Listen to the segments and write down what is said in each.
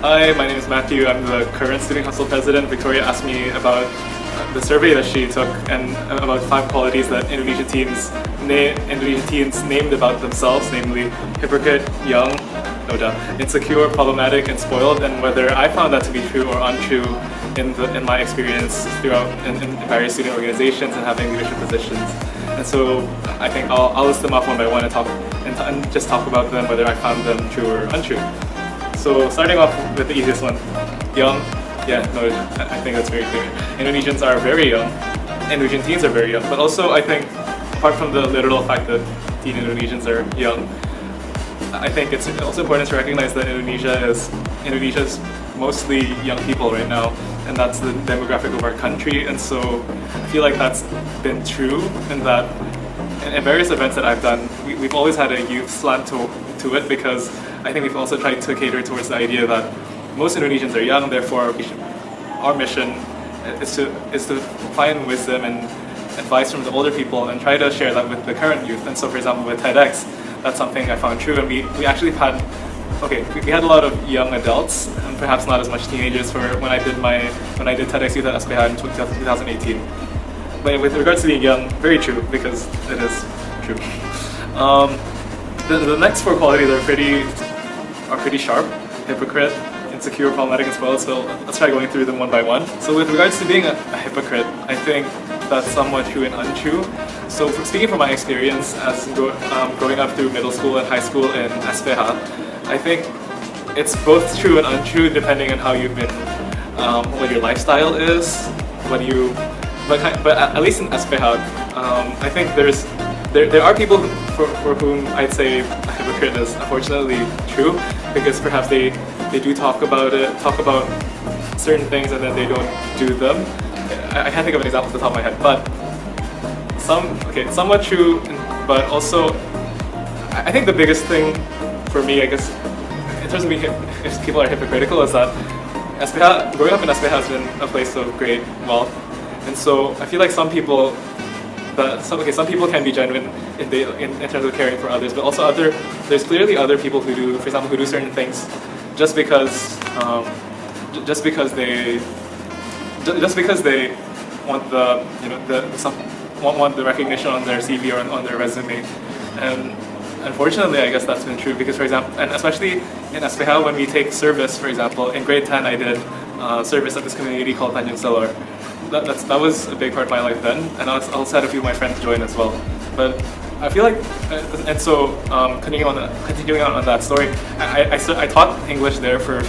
Hi, my name is Matthew. I'm the current Student Council President. Victoria asked me about the survey that she took and about 5 qualities that Indonesian teens named about themselves, namely hypocrite, young, no doubt, insecure, problematic, and spoiled, and whether I found that to be true or untrue in my experience throughout in various student organizations and having leadership positions. And so I think I'll list them off one by one and just talk about them, whether I found them true or untrue. So starting off with the easiest one, young. Yeah, no, I think that's very clear. Indonesians are very young. Indonesian teens are very young. But also, I think, apart from the literal fact that teen Indonesians are young, I think it's also important to recognize that Indonesia's mostly young people right now, and that's the demographic of our country. And so I feel like that's been true in that in various events that I've done, we've always had a youth slant to it, because I think we've also tried to cater towards the idea that most Indonesians are young, therefore our mission is to find wisdom and advice from the older people and try to share that with the current youth. And so, for example, with TEDx, that's something I found true, and we actually had a lot of young adults and perhaps not as much teenagers for when I did TEDx Youth at SPH in 2018. But with regards to being young, very true, because it is true. The next 4 qualities are pretty sharp: hypocrite, insecure, problematic, and spoiled. So let's try going through them one by one. So with regards to being a hypocrite, I think that's somewhat true and untrue. So speaking from my experience as growing up through middle school and high school in SPH, I think it's both true and untrue depending on how you've been, what your lifestyle is, but at least in SPH, I think there are people for whom I'd say a hypocrite is unfortunately true, because perhaps they do talk about certain things and then they don't do them. I can't think of an example off the top of my head, but somewhat true, but also I think the biggest thing for me, I guess, in terms of if people are hypocritical, is that growing up in SPH has been a place of great wealth, and so I feel like some people can be genuine in terms of caring for others, but also there's clearly other people who do certain things just because they want want the recognition on their CV or on their resume. And unfortunately, I guess that's been true, because, for example, and especially in SPH, when we take service, for example, in grade 10 I did service at this community called Tanjung Selor. That was a big part of my life then, and I also had a few of my friends join as well. But I feel like, and so continuing on that story, I taught English there for a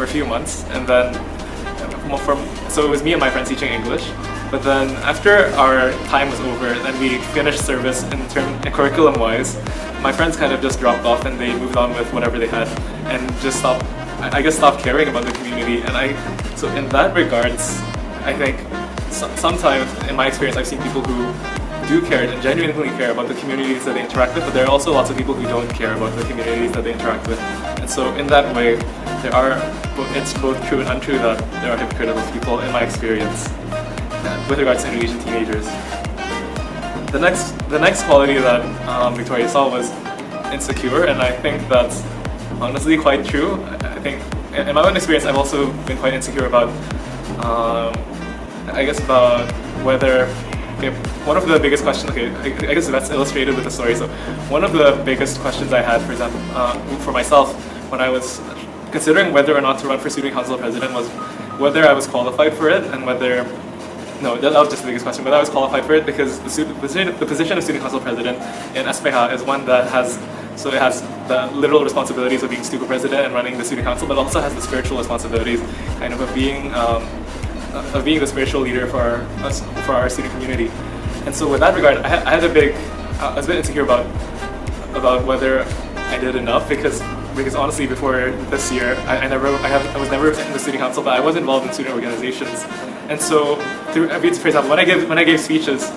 few months, and then so it was me and my friends teaching English. But then after our time was over and we finished service in curriculum-wise, my friends kind of just dropped off and they moved on with whatever they had and just stopped caring about the community. And so in that regards, I think sometimes in my experience I've seen people who do care and genuinely care about the communities that they interact with, but there are also lots of people who don't care about the communities that they interact with. And so in that way, it's both true and untrue that there are hypocritical people in my experience with regards to Indonesian teenagers. The next quality that Victoria saw was insecure, and I think that's honestly quite true. I think in my own experience, I've also been quite insecure about, about whether. Okay, one of the biggest questions. Okay, I guess that's illustrated with the story. So, one of the biggest questions I had, for example, for myself when I was considering whether or not to run for student council president was whether I was qualified for it, and whether. No, that was just the biggest question. Whether I was qualified for it, because the position of student council president in SPH is one that has the literal responsibilities of being student president and running the student council, but also has the spiritual responsibilities, kind of being the spiritual leader for our student community. And so, with that regard, I was a bit insecure about whether I did enough, because honestly, before this year, I was never in the student council, but I was involved in student organizations. And so, for example, when I gave speeches,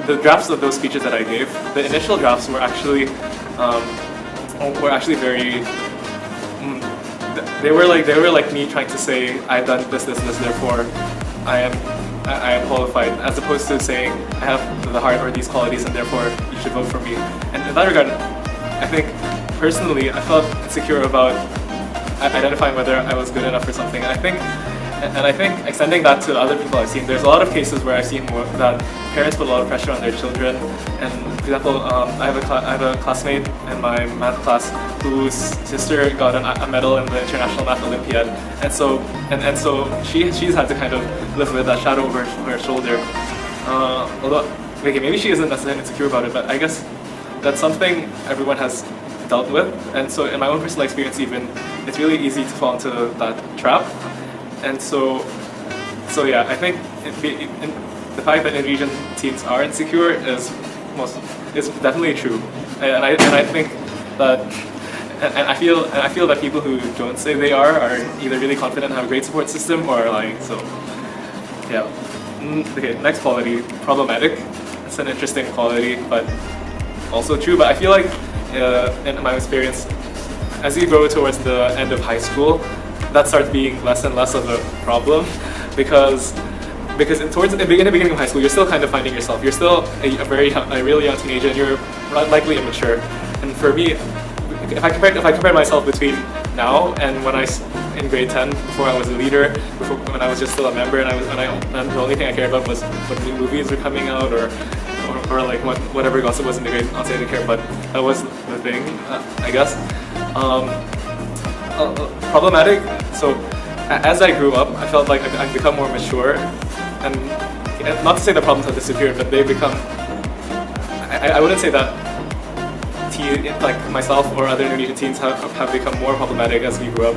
the drafts of those speeches that I gave, the initial drafts were actually very. They were like me trying to say, I've done this, therefore I am qualified, as opposed to saying I have the heart or these qualities and therefore you should vote for me. And in that regard, I think personally I felt insecure about identifying whether I was good enough for something. And I think extending that to other people I've seen, there's a lot of cases where I've seen that parents put a lot of pressure on their children. And for example, I have a classmate in my math class whose sister got a medal in the International Math Olympiad, and so she's had to kind of live with that shadow over her shoulder. Although okay, maybe she isn't necessarily insecure about it, but I guess that's something everyone has dealt with. And so in my own personal experience, even it's really easy to fall into that trap. And so yeah, I think the fact that Indonesian teens are insecure is definitely true, and I think that, and I feel that people who don't say they are either really confident and have a great support system or are lying. So yeah. Okay, next quality, problematic. It's an interesting quality, but also true. But I feel like in my experience, as you go towards the end of high school, that starts being less and less of a problem, because towards the beginning of high school, you're still kind of finding yourself. You're still a really young teenager, and you're likely immature. And for me, if I compare myself between now and when in grade 10, before I was a leader, when I was just still a member, and the only thing I cared about was what new movies were coming out, or like whatever gossip was in the grade. I'll say I didn't care, but that was the thing, I guess. Problematic. So as I grew up, I felt like I've become more mature, and not to say the problems have disappeared, but they've become. I wouldn't say that like myself or other Indonesian teens have become more problematic as we grew up,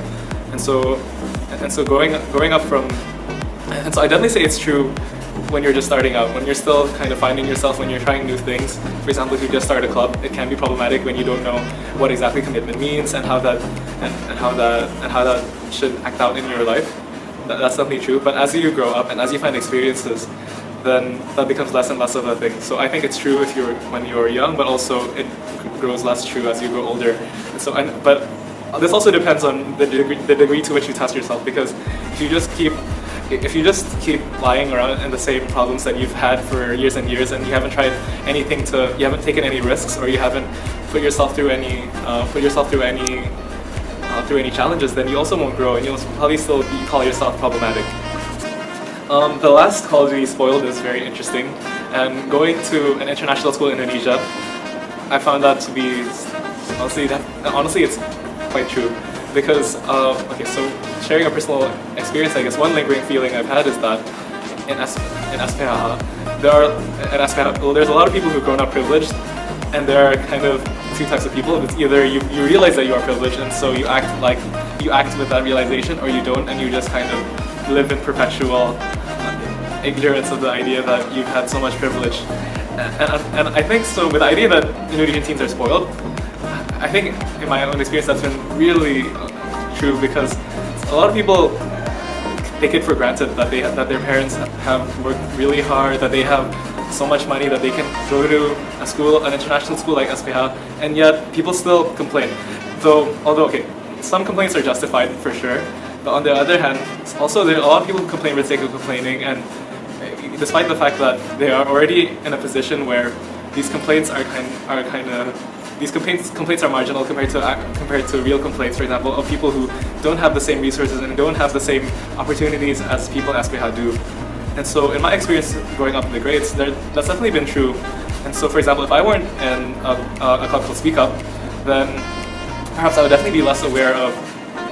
and so growing up from, and so I definitely say it's true when you're just starting out, when you're still kind of finding yourself, when you're trying new things. For example, if you just start a club, it can be problematic when you don't know what exactly commitment means and how that should act out in your life. That's definitely true. But as you grow up and as you find experiences, then that becomes less and less of a thing. So I think it's true when you're young, but also it grows less true as you grow older. But this also depends on the degree to which you test yourself, because if you just keep lying around in the same problems that you've had for years and years, and you haven't tried anything you haven't taken any risks, or you haven't put yourself through any challenges, then you also won't grow, and you'll probably still call yourself problematic. The last quality, spoiled, is very interesting. And going to an international school in Indonesia, I found that to be honestly it's quite true. Because okay, so sharing a personal experience, I guess one lingering feeling I've had is that in SPH, there's a lot of people who've grown up privileged, and there are kind of two types of people. It's either you realize that you are privileged, and so you act with that realization, or you don't, and you just kind of live in perpetual ignorance of the idea that you've had so much privilege. And I think so with the idea that Indonesian teens are spoiled, I think in my own experience that's been really true, because a lot of people take it for granted that their parents have worked really hard, that they have so much money that they can go to an international school like SPH, and yet people still complain. Although okay, some complaints are justified for sure, but on the other hand, also there are a lot of people who complain for the sake of complaining, and despite the fact that they are already in a position where these complaints these complaints are marginal compared to real complaints, for example, of people who don't have the same resources and don't have the same opportunities as people in SPH do. And so in my experience growing up in the grades, that's definitely been true. And so for example, if I weren't in a club called Speak Up, then perhaps I would definitely be less aware of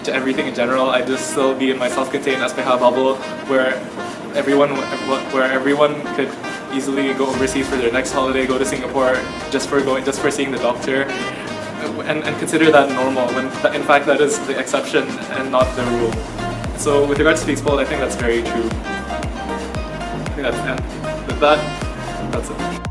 everything in general. I'd just still be in my self-contained SPH bubble where everyone could easily go overseas for their next holiday, go to Singapore just for seeing the doctor, and consider that normal, when in fact that is the exception and not the rule. So with regards to Speaks Bold, I think that's very true. I think that's it. With that, that's it.